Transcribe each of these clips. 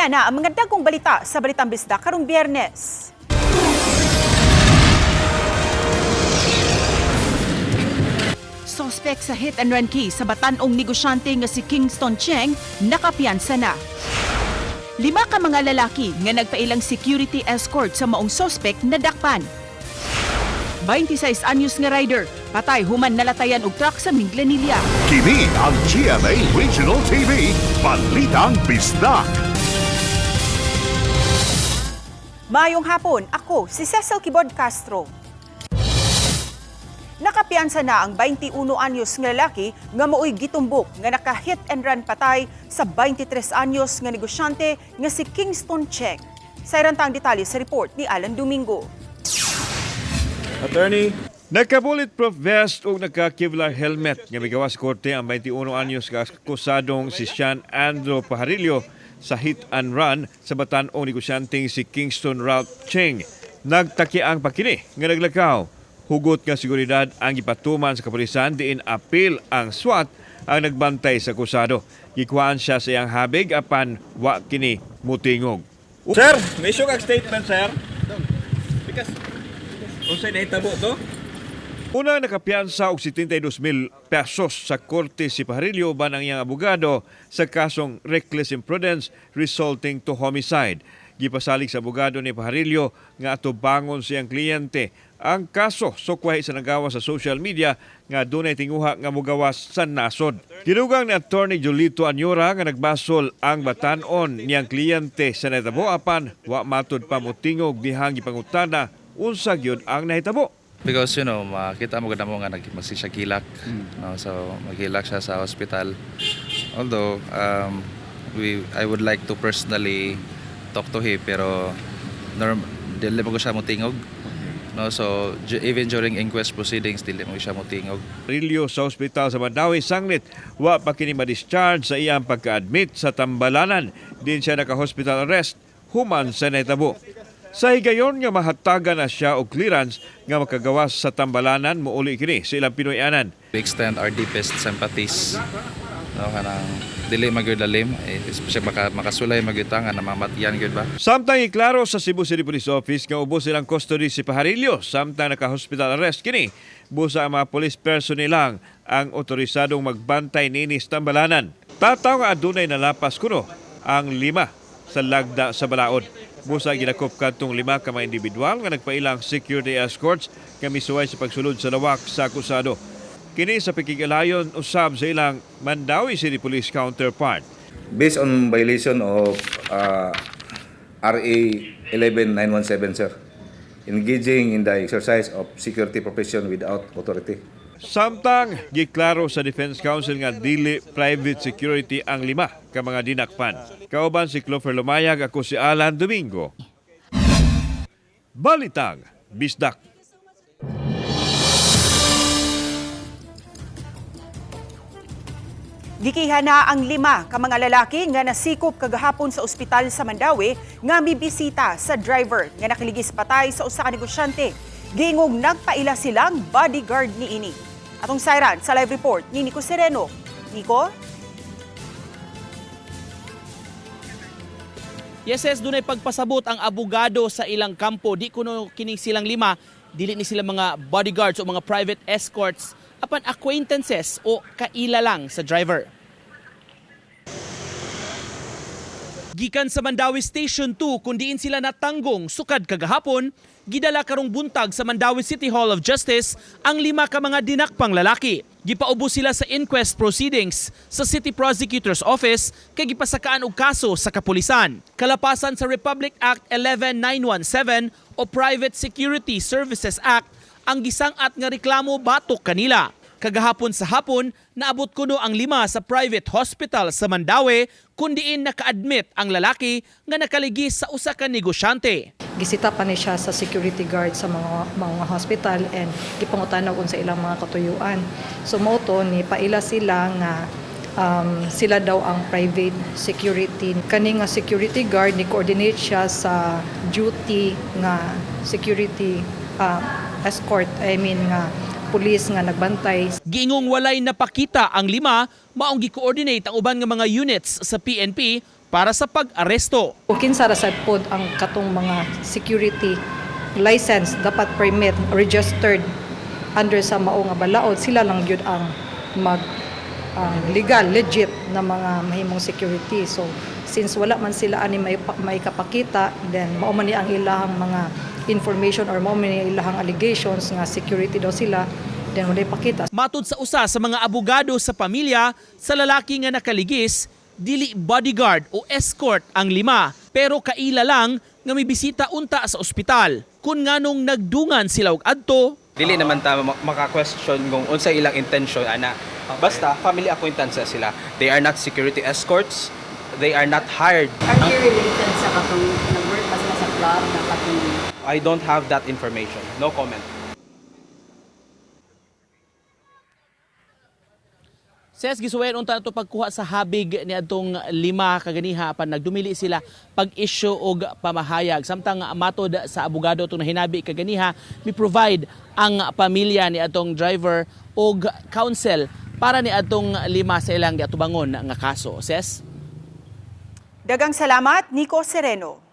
Ayan na ang mga dagkong balita sa Balitang Bisdak karong Biyernes. Sospek sa hit and run case sa batanong negosyante nga si Kingston Cheng nakapiyansa na. 5 ka mga lalaki nga nagpailang security escort sa maong sospek nadakpan. 26 anyos nga rider, patay human nalatayan og truck sa Minglanilla. Kini ang GMA Regional TV, Balitang Bisdak. Mayong hapon, ako si Cecil Kibod Castro. Nakapiyansa na ang 21 anyos nga lalaki nga maoy gitumbok nga naka-hit and run patay sa 23 anyos nga negosyante nga si Kingston Cheng. Sa irantang detalye sa report ni Alan Domingo. Attorney, nagka-bulletproof vest o nagka-Kevlar helmet nga migawas korte ang 21 anyos nga akusadong si Sean Andrew Pajarillo sa hit and run sa batanong negosyanteng si Kingston Ralph Cheng. Nagtaki ang pakini nga naglakaw. Hugot nga seguridad ang gipatuman sa kapulisan diin apil ang SWAT ang nagbantay sa akusado. Gikuhaan siya sa iyang habig apan wa kini mutingog. Sir, may issue kag statement, sir. Because unsay nahitabo to? Una nakapiyansa og 72,000 pesos sa korte si Pajarillo ban ang iyang abogado sa kasong reckless imprudence resulting to homicide. Gipasalig sa abogado ni Pajarillo nga atubangon siyang kliyente ang kaso sukwahi sa nagawa sa social media nga dunay tinguha nga mugawas sa nasod. Kinugang ni Attorney Julito Anyora nga nagbasol ang batanon niyang kliyente sa nahitabo apan wa matud pa motingog dihang gipangutana unsa gyud ang nahitabo. Because makita mo ganda mo nga magsisya kilak. No? So maghilak siya sa hospital. Although I would like to personally talk to him pero dili mo ko siya motingog. No, so even during inquest proceedings dili mo siya motingog. Pajarillo sa ospital sa Mandawi sanglit wa pa kini ma-discharge sa iyang pagka-admit sa Tambalanan. Din siya naka-hospital arrest human sa nahitabo. Sa higayon nga mahatagan na siya og clearance nga makagawas sa Tambalanan mouli kini sa ilang Pinoyanan. We extend our deepest sympathies. No, kanang dili magyud lalim, especially makasulay magyud nga namamatian gyud ba. Samtang iklaro sa Cebu City Police Office nga ubos silang custody si Pajarillo samtang naka-hospital arrest kini. Busa ang mga police personnel lang ang otorisadong magbantay nini sa Tambalanan. Tataw nga adunay nalapas kuno ang 5 sa lagda sa balaod. Busa ginakop kadtong 5 ka mga individual nga nagpailang security escorts nga misuway sa pagsulod sa lawak sa akusado. Kini sa pikigalayon usab sa ilang Mandawi City Police counterpart. Based on violation of RA 11917, sir, engaging in the exercise of security profession without authority. Samtang giklaro sa Defense Council nga dili private security ang 5 ka mga dinakpan. Kauban si Clover Lumayag, ako si Alan Domingo. Balitang Bisdak. Gikiha na ang 5 ka mga lalaki nga nasikop kagahapon sa ospital sa Mandawi nga mibisita sa driver nga nakaligis patay sa usa ka negosyante. Giingog nagpaila silang bodyguard niini. Atong sayran sa live report ni Nico Sereno. Nico? Yes, dunay pagpasabot ang abogado sa ilang kampo. Di kuno kining silang 5, dili ni sila mga bodyguards o mga private escorts, apan acquaintances o kaila lang sa driver. Gikan sa Mandawi Station 2, kung diin sila natanggong sukad kagahapon, gidala karong buntag sa Mandawi City Hall of Justice ang 5 ka mga dinakpang lalaki. Gipaubos sila sa inquest proceedings sa City Prosecutor's Office kay gipasakaan og kaso sa kapulisan. Kalapasan sa Republic Act 11917 o Private Security Services Act ang gisangat nga reklamo batok kanila. Kagahapon sa hapon, naabot kuno ang 5 sa private hospital sa Mandawi kung diin naka-admit ang lalaki nga nakaligis sa usa ka negosyante. Gisita pa ni siya sa security guard sa mga hospital and gipangutanaw sa ilang mga katuyuan. So moto ni paila sila nga sila daw ang private security. Kani nga security guard ni coordinate siya sa duty nga security escort, nga pulis nga nagbantay. Giingong walay napakita ang 5, maong gi-coordinate ang uban nga mga units sa PNP para sa pag-aresto. Kinsa ra sad pod ang katong mga security license dapat permit registered under sa mao nga balaod, sila lang gyud ang mag legal legit na mga mahimong security. So since wala man sila ani may kapakita, then mao man ni ang ilahang mga information or mao man ni ilahang allegations nga security daw sila, then wala pakita. Matud sa usa sa mga abogado sa pamilya, sa lalaki nga nakaligis, dili bodyguard o escort ang 5, pero kaila lang nga may bisita unta sa ospital. Kung nganong nagdungan sila og adto, dili naman ta maka-question kung unsa ilang intention ana. Basta family acquaintances sila. They are not security escorts. They are not hired. Are you related sa katong nag-work pa sila sa club na katong I don't have that information. No comment. Ses gisuwayan unta ato pagkuha sa habig ni adtong 5 kaganiha pan nagdumili sila pag-issue og pamahayag. Samtang matod sa abogado itong nahinabi kaganiha, mi provide ang pamilya ni atong driver og counsel para ni atong 5 sa ilang giatubangon nga kaso. Ses? Dagang salamat, Nico Sereno.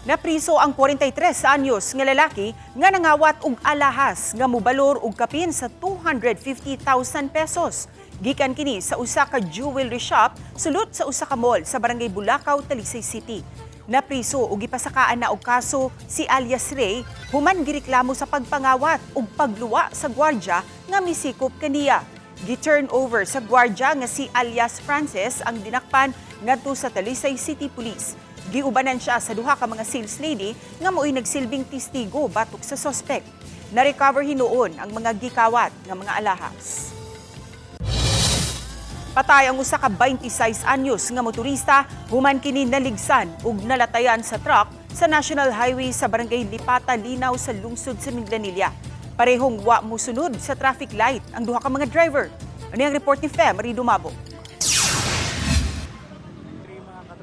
Napriso ang 43 anyos nga lalaki nga nangawat og alahas nga mobalor og kapin sa 250,000 pesos. Gikan kini sa usa ka jewelry shop sulod sa usa ka mall sa Barangay Bulacau, Talisay City. Napriso og gipasakaan na og kaso si alias Ray human gireklamo sa pagpangawat ug pagluwa sa gwardya nga misikop kaniya. Gi-turn over sa gwardya nga si alias Francis ang dinakpan ngadto sa Talisay City Police. Giubanan siya sa duha ka mga sales lady nga mo'y nagsilbing testigo batok sa suspect. Na-recover hinuon ang mga gikawat nga mga alahas. Patay ang usa ka 26 anyos nga motorista human kini naligsan ug nalatayan sa truck sa National Highway sa Barangay Lipata, Linaw sa lungsod sa Minglanilla. Parehong wa mosunod sa traffic light ang duha ka mga driver. Ano ang report ni Fem Marie Dumabo?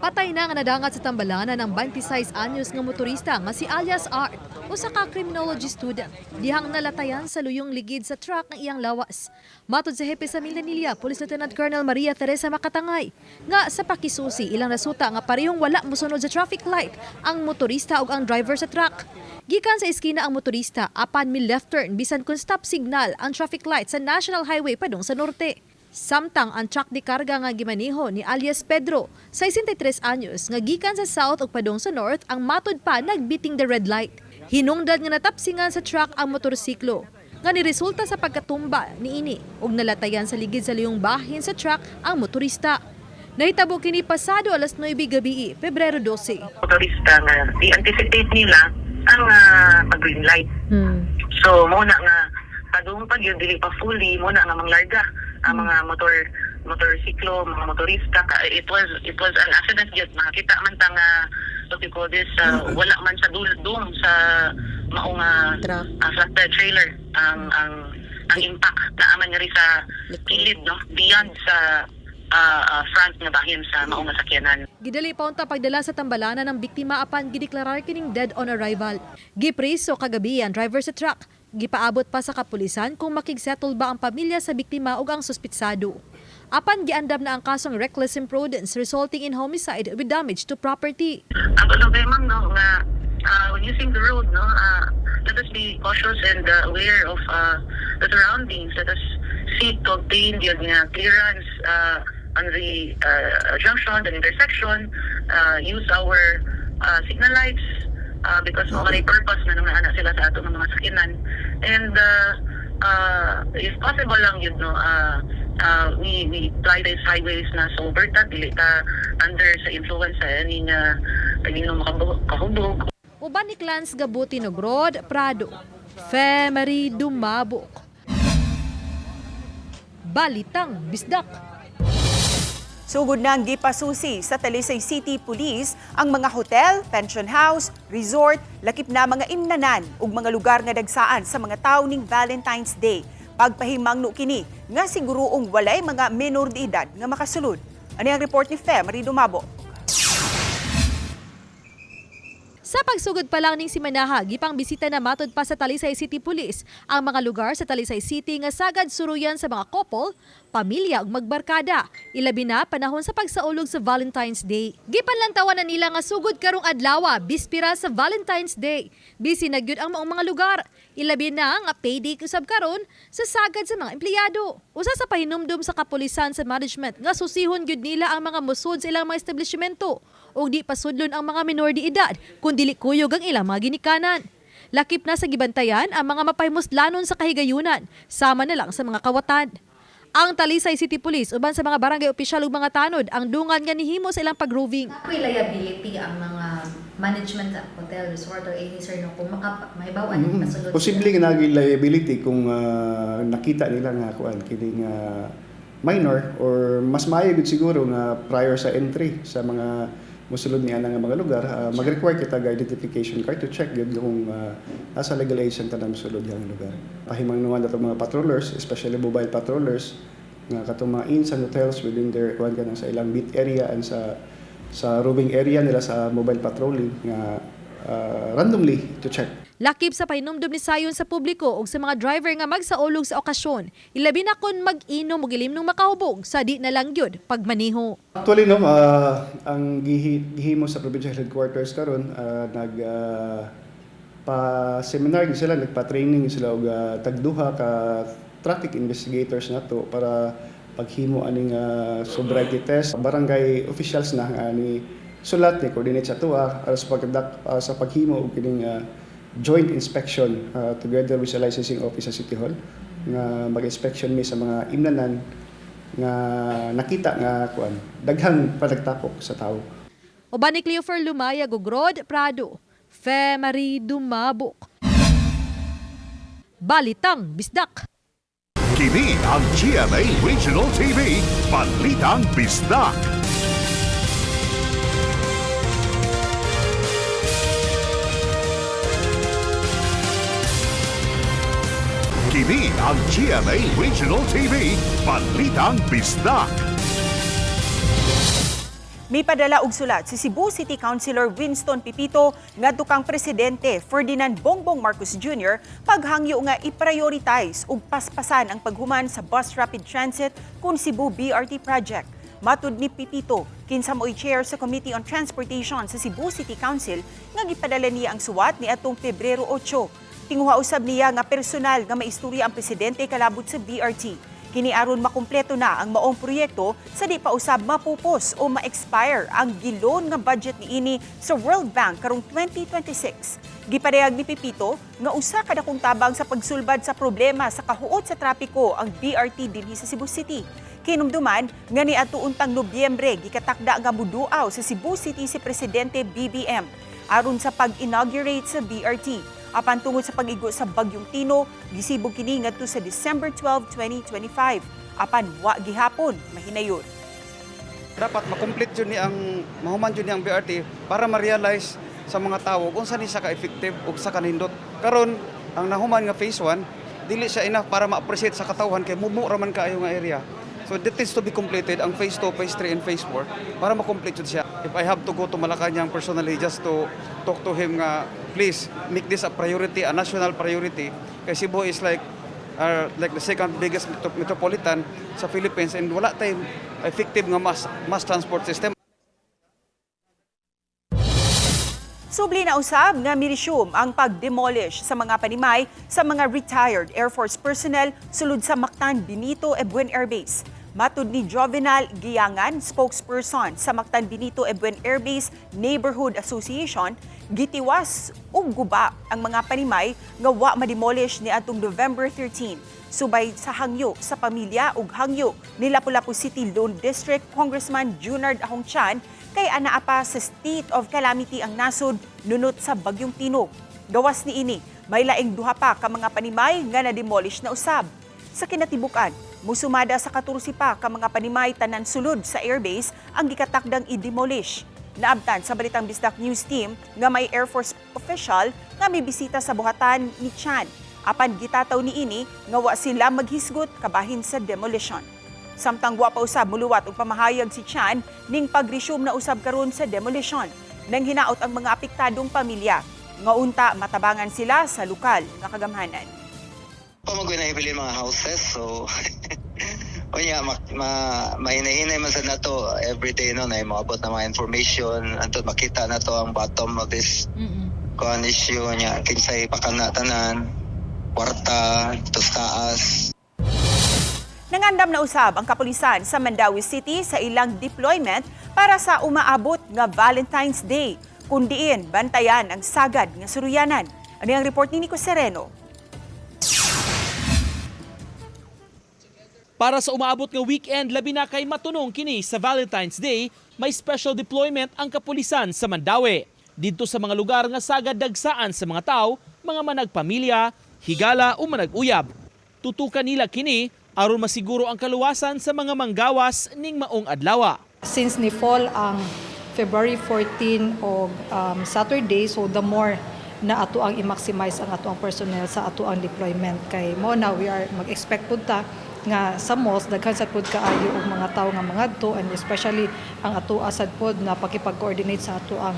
Patay na nga nadangat sa tambalanan ng 26 anyos nga motorista nga si alias Art, usa ka criminology student. Dihang nalatayan sa luyong ligid sa truck ng iyang lawas. Matod sa hepe sa Minglanilla, Police Lieutenant Colonel Maria Teresa Makatangay, nga sa pakisusi ilang nasuta nga parehong wala mosunod sa traffic light ang motorista ug ang driver sa truck. Gikan sa eskina ang motorista apan mi left turn bisan kun stop signal ang traffic light sa National Highway padung sa norte. Samtang ang truck di karga nga gimaniho ni alias Pedro, 63 anyos, nga gikan sa south ug padung sa north, ang matod pa nagbiting the red light. Hinungdad nga natapsingan sa truck ang motorsiklo, nga niresulta sa pagkatumba niini ug nalatayan sa ligid sa liyong bahin sa truck ang motorista. Nahitabo kini pasado alas 9 gabi, Pebrero 12. Motorista nga i-anticipate nila ang pag-green light. So muna nga padung pag yun dili pa fully muna nga manglarga ang mga motorsiklo, mga motorista. It was an accident yun. Makita man ta nga what you call this, wala man sa dum sa maong flatbed trailer ang impact na aman nga rin sa kilid, no, beyond sa front nga bahin sa maong sakyanan. Gidali pa unta pagdala sa tambalanan ng biktima apan gideklarar kining dead on arrival. Gipreso kagabi ang driver sa truck. Gipaabot pa sa kapulisan kung makigsettle ba ang pamilya sa biktima ug ang suspitsado. Apan giandam na ang kasong reckless imprudence resulting in homicide with damage to property. Ang problema no nga when using the road, no, let us be cautious and aware of the surroundings. Let us seek to obtain the clearance on the junction, the intersection, use our signal lights because may purpose na nung anak sila sa ato ng mga sakinan. And if possible lang yun, no, we fly these highways na sober ta, dili ta under sa influence sa any makahubog. Uban ni Clans Gabuti Nogrod, Prado, Fem Marie Dumabo. Balitang Bisdak. Sugod na ang gipasusi sa Talisay City Police ang mga hotel, pension house, resort, lakip na mga imnanan ug mga lugar nga dagsaan sa mga tawo ning Valentine's Day. Pagpahimangno kini nga siguroong walay mga menor de edad nga makasulod. Ano ang report ni Fem Marie Dumabo? Sa pagsugod pa lang ning simanaha, gipang bisita na matud pa sa Talisay City Police ang mga lugar sa Talisay City nga sagad suruyan sa mga couple, pamilya ug magbarkada. Ilabi na panahon sa pagsaulog sa Valentine's Day. Gipanlantawan na nila nga sugod karong adlaw, bispira sa Valentine's Day. Busy na gyud ang maong mga lugar. Ilabi na nga payday usab karon sa sagad sa mga empleyado. Usa sa pahinumdum sa kapulisan sa management nga susihon gyud nila ang mga musod sa ilang mga establishmento ug di pasudlon ang mga minor de edad kun dili kuyog ang ilang mga ginikanan. Lakip na sa gibantayan ang mga mapahimuslanon sa kahigayunan, sama na lang sa mga kawatan. Ang Talisay City Police uban sa mga barangay opisyal ug mga tanod ang dungan nga nihimo sa ilang pag-roving. Ako'y liability ang mga management sa hotel, resort, or any sir, no, kung mahibawan masulod. Posible nga naging liability kung nakita nila nga kuan kining minor or mas maayo gud siguro nga prior sa entry sa mga musulod niya nga mga lugar, mag-require kita ga identification card to check yun kung nasa legal age ang tanang musulod yung lugar. Pahimangnuan na itong mga patrollers, especially mobile patrollers, nga katong mga inns and hotels within their kuan ka sa ilang beat area and sa roving area nila sa mobile patrolling nga randomly to check. Lakip sa pahinumdum ni sayon sa publiko ug sa mga driver nga magsaulog sa okasyon, ilabi na kun mag-inom og ilimnong makahubog sa di na lang gyud pagmaneho. Actually no, ang gihimo sa provincial headquarters karon pa-seminar sila, nagpa-training sila og tagduha ka traffic investigators nato para paghimo aning sobriety test. Barangay officials na ani sulat ni coordinate sa tuwa sa paghimo og kining joint inspection together with the licensing office sa City Hall nga mag-inspection mi sa mga imnanan nga nakita nga kuan daghang panagtapok sa tao. Uban ni Cleofer Lumaya ug Rod Prado, Femari Dumabok. Balitang Bisdak. Kini ang GMA Regional TV, Balitang Bisdak. Kini ang GMA Regional TV, Balitang Bisdak. May padala og sulat si Cebu City Councilor Winston Pipito ngadto kang presidente Ferdinand Bongbong Marcos Jr. paghangyo nga i-prioritize ug paspasan ang paghuman sa bus rapid transit kun Cebu BRT project. Matud ni Pipito, kinsa mo'y chair sa Committee on Transportation sa Cebu City Council nga gipadala niya ang suwat ni atong Pebrero 8. Tinguha usab niya nga personal nga maistorya ang presidente kalabot sa BRT. Kini aron makumpleto na ang maong proyekto sa di pa usab mapupos o ma-expire ang gilon nga budget niini sa World Bank karong 2026. Gipadayag ni Pipito nga usa ka dakong tabang sa pagsulbad sa problema sa kahuot sa trapiko ang BRT dinhi sa Cebu City. Kinumduman nga niadto untang Nobyembre gikatakda nga muduaw sa Cebu City si Presidente BBM aron sa pag-inaugurate sa BRT. Apan tungod sa pag-igo sa Bagyong Tino, gisibog kini ngadto sa December 12, 2025. Apan wa gihapon mahinayon. Dapat makomplete jud ni ang mahuman jud ni ang BRT para ma-realize sa mga tawo kung saan siya ka-effective ug sa kanindot. Karon ang nahuman nga phase 1 dili siya enough para ma-appreciate sa katawhan kay mumo ra man kaayo nga area. So that needs to be completed ang phase 2, phase 3 and phase 4 para ma-complete jud siya. If I have to go to Malacanang personally just to talk to him nga please make this a priority, a national priority. Kay Cebu is like the second biggest metropolitan sa Philippines and wala tayong effective nga mass transport system. Subli na usab nga miresume ang pag-demolish sa mga panimay sa mga retired Air Force personnel sulod sa Mactan Benito Ebuen Air Base. Matud ni Jovenal Giangan, spokesperson sa Mactan Benito Ebuen Air Base Neighborhood Association, gitiwas ug guba ang mga panimay nga wa ma-demolish ni atong November 13. Subay sa hangyo sa pamilya ug hangyo ni Lapu-Lapu City Lone District Congressman Junard Ahongchan kay anaa pa sa state of calamity ang nasod nunot sa Bagyong Tino. Gawas ni ini, may laing duha pa ka mga panimay nga na-demolish na usab. Sa kinatibukan, musumada sa 14 pa ka mga panimay tanan sulod sa airbase ang gikatakdang i-demolish. Naabtan sa Balitang Bisdak News Team nga may Air Force official nga may bisita sa buhatan ni Chan. Apan gitataw ni ini nga wa sila maghisgot kabahin sa demolition. Samtang wa pa usab muluwat og pamahayag si Chan ning pag-resume na usab karon sa demolition. nang hinaot ang mga apektadong pamilya. Nga unta matabangan sila sa lokal nga kagamhanan. Pamagoy na ibili mga houses, so o niya, mahinahinay man sa nato everyday no, na maabot na mga information anto makita na to ang bottom of this kuan issue niya, kinsay pakanatanan, kwarta, tustaas. Nangandam na usab ang kapulisan sa Mandawi City sa ilang deployment para sa umaabot nga Valentine's Day, kundiin bantayan ang sagad nga suruyanan. Ano ang report ni Nico Sereno? Para sa umaabot nga weekend, labi na kay matunong kini sa Valentine's Day, may special deployment ang kapulisan sa Mandawi. Dito sa mga lugar nga sagad dagsaan sa mga tao, mga managpamilya, higala o manag-uyab. Tutukan nila kini aron masiguro ang kaluwasan sa mga manggawas ning maong adlaw. Since ni fall ang February 14 o Saturday, so the more na ato ang i-maximize ang ato ang personnel sa ato ang deployment. Kay mo na we are mag-expect po ta nga sa malls daghan sad pod kaayo og mga tawo nga mangadto, and especially ang ato asad pod na pakipag-coordinate sa ato ang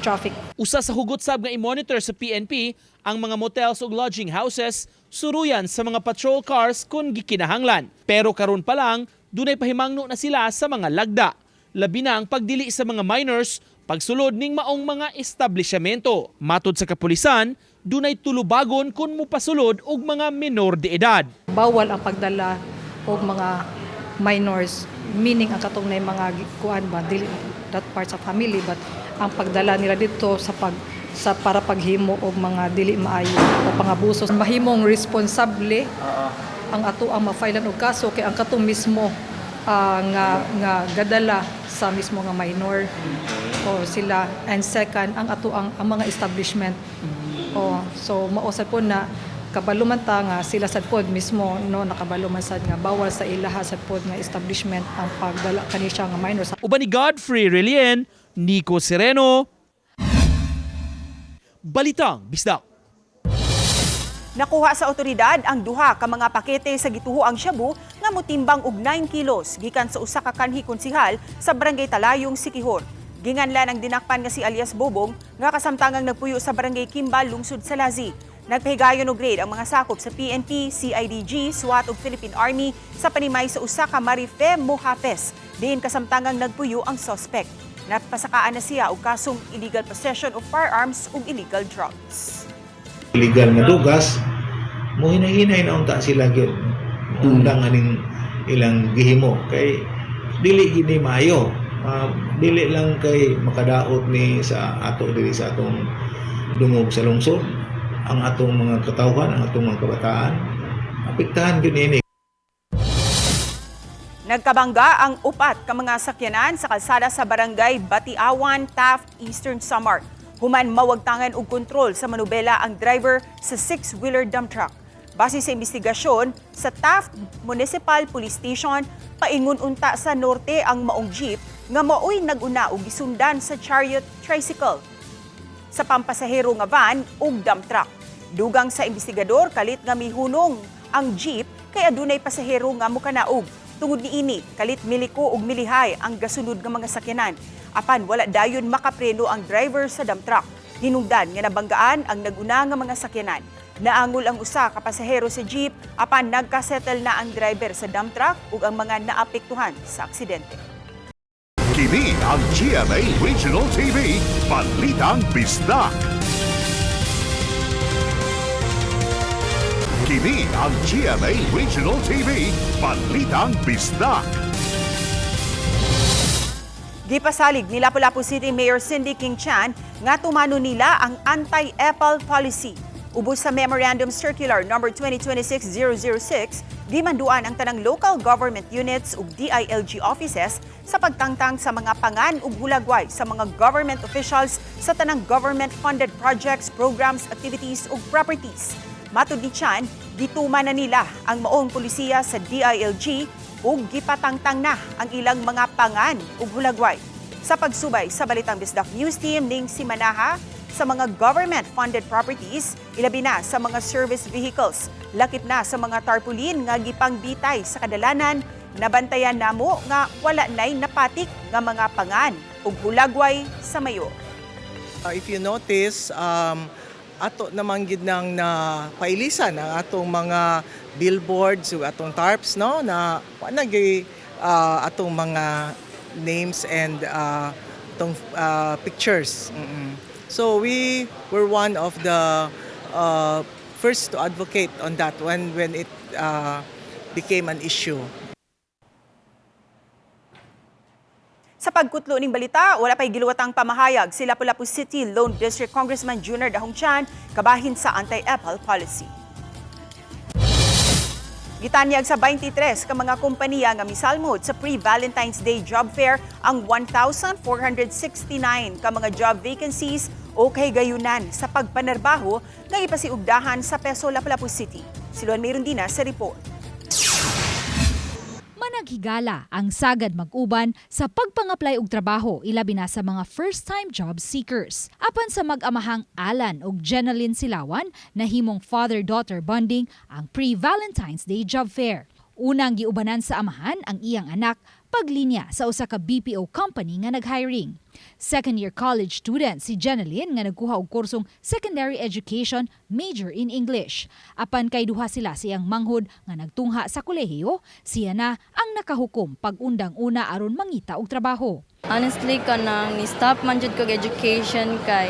traffic. Usa sa hugot sab nga i-monitor sa PNP ang mga motels ug lodging houses, suruyan sa mga patrol cars kung gikinahanglan. Pero karon pa lang dunay pahimangno na sila sa mga lagda. Labi na ang pagdili sa mga minors, pagsulod ning maong mga establishmento. Matod sa kapulisan, dunay tulubagon kung mupasulod og mga menor de edad. Bawal ang pagdala og mga minors, meaning ang katong na mga kuan ba dili that part sa family, but ang pagdala nila dito sa para paghimo og mga dili maayo o pangabuso, mahimong responsable ang ato ang ma-filean og kaso kay ang katong mismo nga gadala sa mismo nga minor o sila, and second ang ato ang mga establishment. So mausad po na kabaluman ta nga sila sad pod mismo no nakabaluman sad nga bawal sa ilaha sad pod nga establishment ang pagdala kani siya nga minors. Uban ni Godfrey Relien, Nico Sereno, Balitang Bisdak. Nakuha sa otoridad ang duha ka mga pakete sa gituhoang shabu nga motimbang og 9 kilos gikan sa usa ka kanhi konsihal sa Barangay Talayong, Siquijor. Ginganlan ang dinakpan nga si alias Bobong nga kasamtangang nagpuyo sa Barangay Kimbal, lungsod sa Lazi. Nagpahigayon og grade ang mga sakop sa PNP, CIDG, SWAT ug Philippine Army sa panimay sa usa ka Marife Mohapes. Diin kasamtangang nagpuyo ang suspect. Napasakaan na siya og kasong illegal possession of firearms ug illegal drugs. Illegal na dugas, mo hinay-hinay na unta sila gyud. Undang aning ilang gihimo kay dili gini maayo. Dili lang kay makadaot ni sa ato diri sa atong dungog sa lungsod, ang atong mga katawhan, ang atong mga kabataan, apektahan gyud ini. Nagkabangga ang upat ka mga sakyanan sa kalsada sa Barangay Batiawan, Taft, Eastern Samar. Human mawagtangan og kontrol sa manubela ang driver sa 6-wheeler dump truck. Base sa investigasyon sa Taft Municipal Police Station, paingon unta sa norte ang maong jeep nga maoy naguna og gisundan sa chariot tricycle sa pampasahero nga van ug dump truck. Dugang sa investigador, kalit nga mihunong ang jeep kay adunay pasahero nga mokanaog. Tungod niini, kalit miliko ug milihay ang gasunod nga mga sakyanan. Apan wala dayon makapreno ang driver sa dump truck. Hinungdan nga nabanggaan ang naguna nga mga sakyanan. Naangol ang usa ka pasahero sa jeep apan nagkasettle na ang driver sa dump truck ug ang mga naapektuhan sa aksidente. Kini ang GMA Regional TV, Balitang Bisdak. Kini ang GMA Regional TV, Balitang Bisdak. Gipasalig ni Lapu-Lapu City Mayor Cindy King Chan nga tumano nila ang anti-EPAL policy. Ubos sa Memorandum Circular No. 2026-006, gimanduan ang tanang local government units ug DILG offices sa pagtangtang sa mga pangan ug hulagway sa mga government officials sa tanang government-funded projects, programs, activities ug properties. Matud ni Chan, gituman na nila ang maong polisiya sa DILG ug gipatangtang na ang ilang mga pangan ug hulagway. Sa pagsubay sa Balitang Bisdak News Team ning si Manaha sa mga government-funded properties, ilabi na sa mga service vehicles, lakip na sa mga tarpaulin nga gipangbitay sa kadalanan, nabantayan namo nga wala nay napatik nga mga pangan ug hulagway sa mayo. If you notice, ato naman gid nang na pailisan ang atong mga billboards ug atong tarps no na panagay atong mga names and atong pictures. So we were one of the first to advocate on that when it became an issue. Sa pagkutlo ning balita, wala pay giluwatang pamahayag si Lapu-Lapu City Lone District Congressman Junior Dahong Chan kabahin sa anti-EPAL policy. Gitanyag sa 23 ka mga kompanya nga misalmod sa pre-Valentine's Day job fair ang 1,469 ka mga job vacancies o kay gayunan sa pagpanarbaho nga ipasiugdahan sa Peso Lapu-Lapu City. Si Luan Mirundina sa report. Managhigala ang sagad mag-uban sa pagpang-apply og trabaho ilabi na sa mga first-time job seekers. Apan sa mag-amahang Alan ug Jenaline Silawan nahimong father-daughter bonding ang pre-Valentine's Day job fair. Unang giubanan sa amahan ang iyang anak paglinya sa usa ka BPO company nga nag-hiring. Second-year college student si Jenaline nga nagkuha og kursong secondary education major in English. Apan kay duha sila siyang manghod nga nagtungha sa kolehiyo, siya na ang nakahukom pag-undang-una aron mangita og trabaho. Honestly, kanang ni-stop man jud kog education kay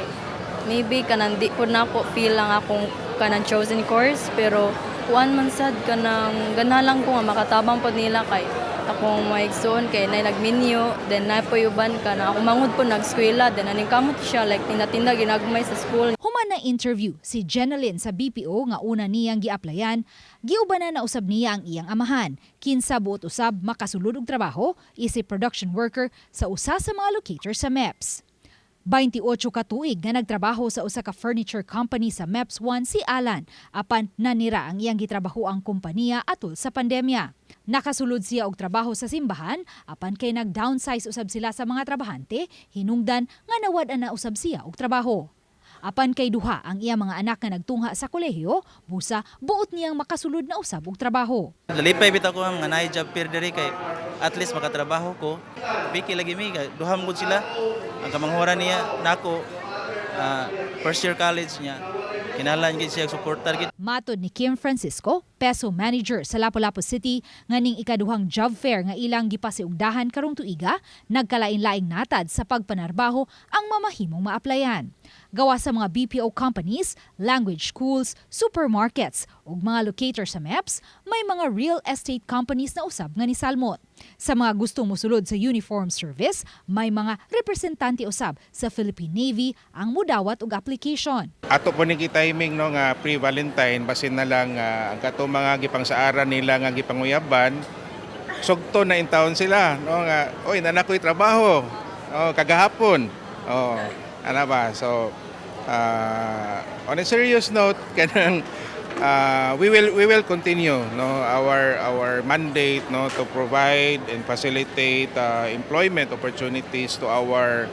maybe kanang di po na ko feel lang akong kanang chosen course pero kuan man sad kanang ganalang ko nga makatabang pod nila kay akong maigsoon kay nay nagminyo then na payuban ka na ako mangud po nag-eskwela then aning kamot siya like tinda ginagmay sa school. Human na interview si Jenaline sa BPO nga una niyang giaplayan, giubanan na usab niya ang iyang amahan. Kinsa buot usab makasulod og trabaho isip production worker sa usa sa mga locator sa MEPS. 28 ka tuig nga nagtrabaho sa usa ka furniture company sa MEPS 1 si Alan, apan nanira ang iyang gitrabaho ang kompanya atol sa pandemya. Nakasulod siya og trabaho sa simbahan, apan kay nag-downsize usab sila sa mga trabahante, hinungdan nga nawad-an na usab siya og trabaho. Apan kay duha ang iyang mga anak nga nagtungha sa kolehiyo, busa buot niyang makasulod na usab og trabaho. Lalipay bitaw ko ang naay job fair diri kay at least makatrabaho ko. Biki lagi mi duha mo sila. Ang kamanghuran niya nako first year college niya. Kinahanglan gid siya suportar gid. Matod ni Kim Francisco, Peso Manager sa Lapu-Lapu City, nga ning ikaduhang job fair nga ilang gipasiugdahan karong tuiga, nagkalain-laing natad sa pagpanarbaho ang mamahimong maaplayan. Gawa sa mga BPO companies, language schools, supermarkets ug mga locator sa MEPS, may mga real estate companies na usab nga nisalmot. Sa mga gustong mosulod sa uniform service, may mga representante usab sa Philippine Navy ang mudawat og application. Ato po ni timing no nga pre-Valentine basin na lang ang kato mga gipangsaaran nila nga gipanguyaban sugto na in town sila no nga oy nanakoy trabaho kagahapon ana ba so on a serious note kanang we will continue no our mandate no to provide and facilitate employment opportunities to our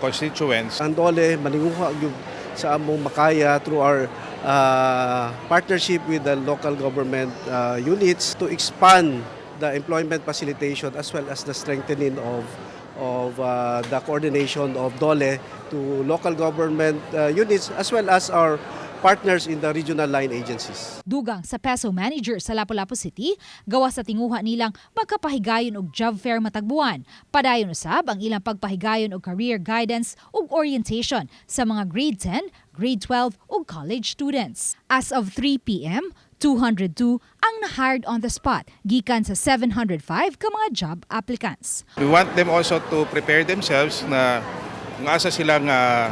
constituents. Ang Dole maninguha gyud sa among makaya through our partnership with the local government units to expand the employment facilitation as well as the strengthening of the coordination of Dole to local government units as well as our partners in the regional line agencies. Dugang sa Peso Manager sa Lapu-Lapu City, gawa sa tinguha nilang magkapahigayon og job fair matagbuan. Padayon usab ang ilang pagpahigayon og career guidance ug orientation sa mga grade 10, grade 12 ug college students. As of 3 p.m., 202 ang na-hired on the spot, gikan sa 705 ka mga job applicants. We want them also to prepare themselves na asa sila nga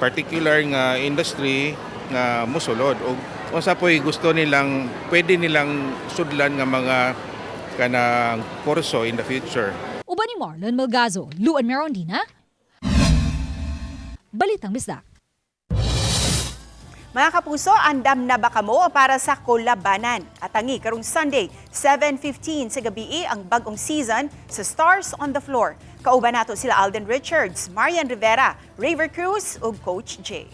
particular nga industry nga mosulod o unsa po'y gusto nilang pwede nilang sudlan nga mga kanang kurso in the future. Uban ni Marlon Melgazo, Luan Merondina, Balitang Bisdak. Mga kapuso, andam na ba kamo para sa kolabanan? Atangi karong Sunday, 7:15 sa gabi ang bagong season sa Stars on the Floor. Kauban nato sila Alden Richards, Marian Rivera, Raver Cruz ug Coach J.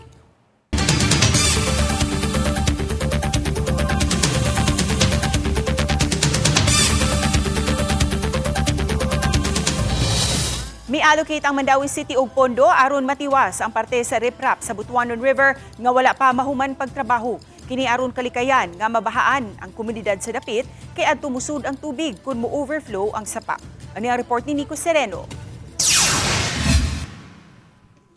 Ni-allocate ang Mandawi City og pondo aron matiwas ang parte sa riprap sa Butuanon River nga wala pa mahuman pagtrabaho. Kini aron kalikayan nga mabahaan ang komunidad sa dapit kay adto musud ang tubig kun mo-overflow ang sapa. Ani ang report ni Nico Sereno.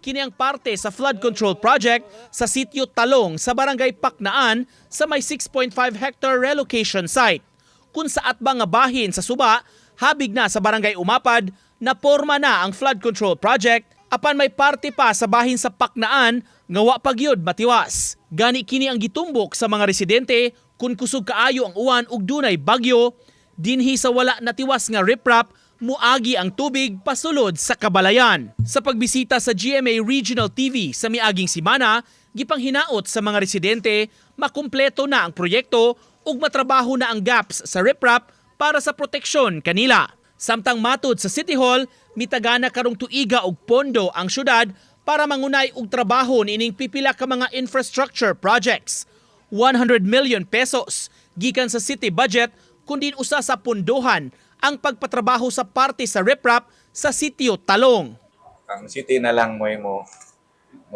Kini ang parte sa flood control project sa sitio Talong sa barangay Paknaan sa may 6.5 hectare relocation site. Kung sa atbang nga bahin sa Suba, habig na sa barangay Umapad, na porma na ang flood control project, apan may parte pa sa bahin sa Paknaan nga wa pagyod matiwas. Gani kini ang gitumbok sa mga residente kung kusog kaayo ang uwan ug dunay bagyo, dinhi sa wala natiwas nga riprap, muagi ang tubig pasulod sa kabalayan. Sa pagbisita sa GMA Regional TV sa miaging simana, gipanghinaot sa mga residente makumpleto na ang proyekto ug matrabaho na ang gaps sa riprap para sa proteksyon kanila. Samtang matod sa City Hall, mitagana karong tuiga og pondo ang syudad para mangunay og trabaho niining pipila ka mga infrastructure projects. 100 million pesos gikan sa city budget kundi usa sa pondohan ang pagpatrabaho sa parte sa riprap sa sitio Talong. Ang city na lang mo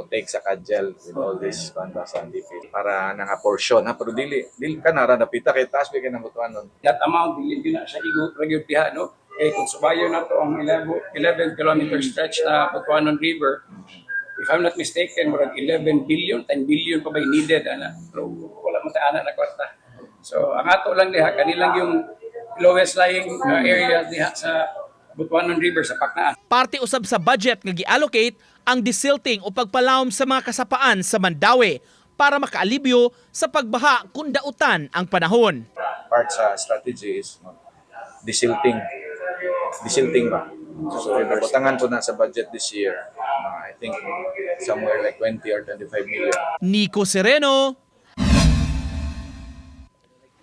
take sa kadjel with all this banda sa DP para nga portion ha, pero dili ka nara napita kay taas bigay ng Butuanon. That amount dili na siya regular diha no. Eh kung subayo na to ang 11 kilometer stretch na Butuanon River, if I'm not mistaken, murag 11 billion, 10 billion pa ba needed ana. Pero wala man tayo na kwarta. So ang ato lang diha kanilang yung lowest lying area diha sa Butuanon River sa Paknaan. Parte usab sa budget nga gi-allocate ang desilting o pagpalawom sa mga kasapaan sa Mandawi para makaalibyo sa pagbaha kung dautan ang panahon. Part sa strategy is desilting ba. So nabutangan po na sa budget this year. I think somewhere like 20 or 25 million. Nico Sereno,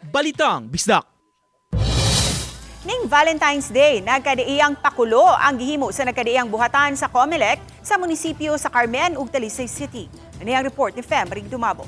Balitang Bisdak. Ning Valentine's Day, nagkadiiyang pakulo ang gihimo sa nagkadiiyang buhatan sa COMELEC sa munisipyo sa Carmen ug Talisay City. Ani ang report ni Fem Rig Dumabo.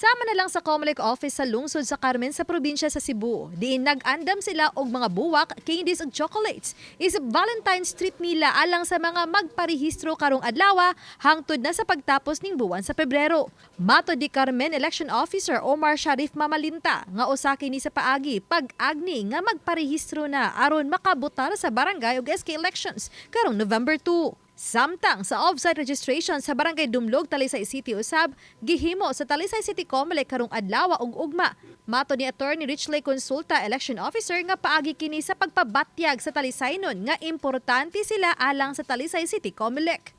Sama na lang sa COMELEC office sa lungsod sa Carmen sa probinsya sa Cebu. Diin nag-andam sila og mga buwak, candies ug chocolates. Is Valentine's treat nila alang sa mga magparehistro karong adlaw hangtod na sa pagtapos ning buwan sa Pebrero. Mato di Carmen Election Officer Omar Sharif Mamalinta nga usa kini sa paagi pag-agni nga magparehistro na aron makabotar sa barangay ug SK elections karong November 2. Samtang sa off-site registration sa Barangay Dumlog, Talisay City usab, gihimo sa Talisay City COMELEC karong adlaw ug ugma. Mato ni Attorney Richley Consulta, Election Officer, nga paagi kini sa pagpabatyag sa Talisaynon nga importante sila alang sa Talisay City COMELEC.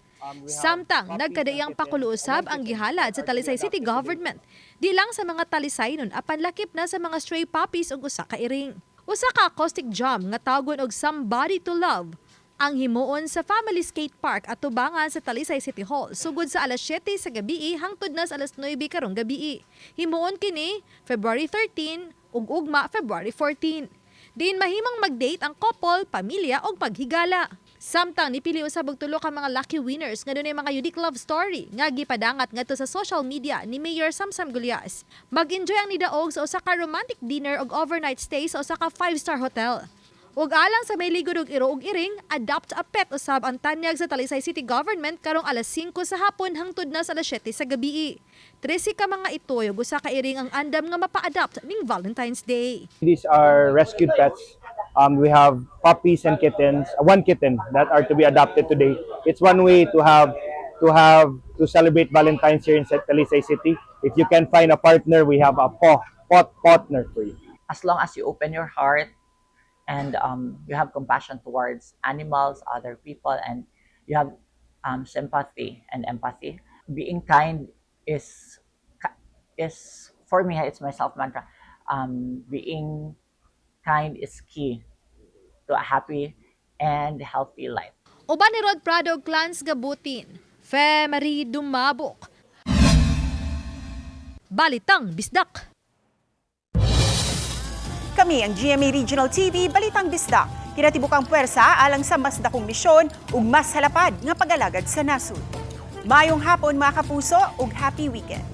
Samtang nagkadaiyang pakulo usab ang gihalad sa Talisay City Government. Di lang sa mga Talisaynon apan lakip na sa mga stray puppies ug usa ka iring. Usa ka acoustic drum nga tawgon og Somebody to Love ang himuon sa Family Skate Park at tubangan sa Talisay City Hall sugod sa alas 7 sa gabi hangtod na sa alas 9 karong gabi. Himuon kini February 13 ug ugma February 14. Diin mahimong mag-date ang couple, pamilya ug paghigala. Samtang nipili usab og tulo ka mga lucky winners nga dunay mga unique love story nga gipadangat ngadto sa social media ni Mayor Samsam Gulyas. Mag-enjoy ang nidaog sa usa ka romantic dinner ug overnight stay sa usa ka 5-star hotel. Ug alang sa may ligod og iro ug iring, adopt a pet usab ang tanyag sa Talisay City Government karong alas 5 sa hapon hangtod na sa alas 7 sa gabi. 13 ka mga itoy ug usa ka iring ang andam nga mapa-adopt ning Valentine's Day. These are rescued pets. We have puppies and kittens, one kitten that are to be adopted today. It's one way to celebrate Valentine's here in Talisay City. If you can find a partner, we have a partner for you. As long as you open your heart and you have compassion towards animals, other people, and you have sympathy and empathy. Being kind is for me, it's my self mantra. Being kind is key to a happy and healthy life. Uban ni Rod Prado Clans Gabutin, Fe Marie Dumabok. Balitang Bisdak. Kami ang GMA Regional TV, Balitang Bisdak. Kinatibukang puwersa alang sa mas dakong misyon ug mas halapad nga pag-alagad sa nasud. Mayong hapon mga kapuso ug happy weekend.